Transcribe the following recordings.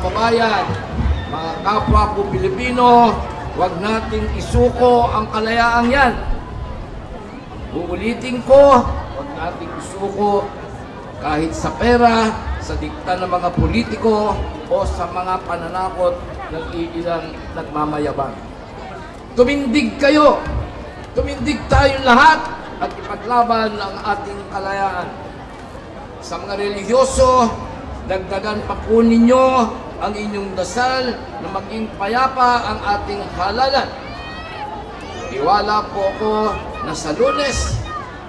kababayan, mga kapwa po Pilipino, huwag nating isuko ang kalayaang yan. Uulitin ko, huwag nating isuko kahit sa pera, sa dikta ng mga politiko, o sa mga pananakot ng iilang nagmamayabang. Tumindig kayo, tumindig tayong lahat at ipaglaban ang ating kalayaan. Sa mga religyoso, dagdagan pa po ninyo ang inyong dasal na maging payapa ang ating halalan. Tiwala po ako na sa Lunes,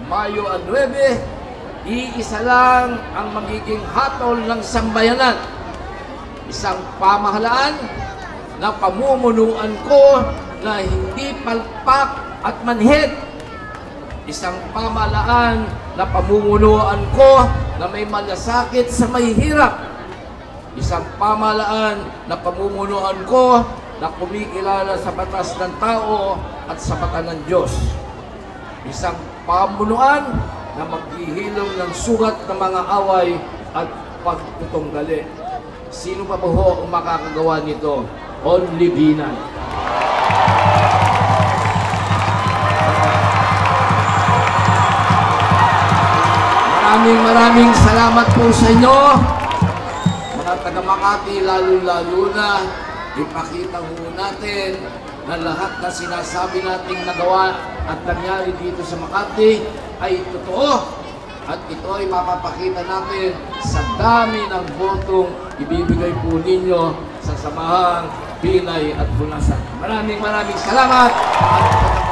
Mayo 9, iisa lang ang magiging hatol ng sambayanan. Isang pamahalaan na pamumunuan ko na hindi palpak at manhid. Isang pamahalaan na pamumunuan ko na may malasakit sa may hirap. Isang pamahalaan na pamumunuan ko na kumikilala sa batas ng tao at sa mata ng Diyos. Isang pamunuan na maghihilom ng sugat ng mga away at pagtutunggali. Sino pa po ang makakagawa nito? Only Binan. Maraming salamat po sa inyo. Mga taga Makati, lalo-lalo na, ipakita ho natin na lahat na sinasabi nating nagawa at nangyari dito sa Makati ay totoo. At ito ay mapapakita natin sa dami ng botong ibibigay po ninyo sa Samahang Pinay at Punasan. Maraming salamat. At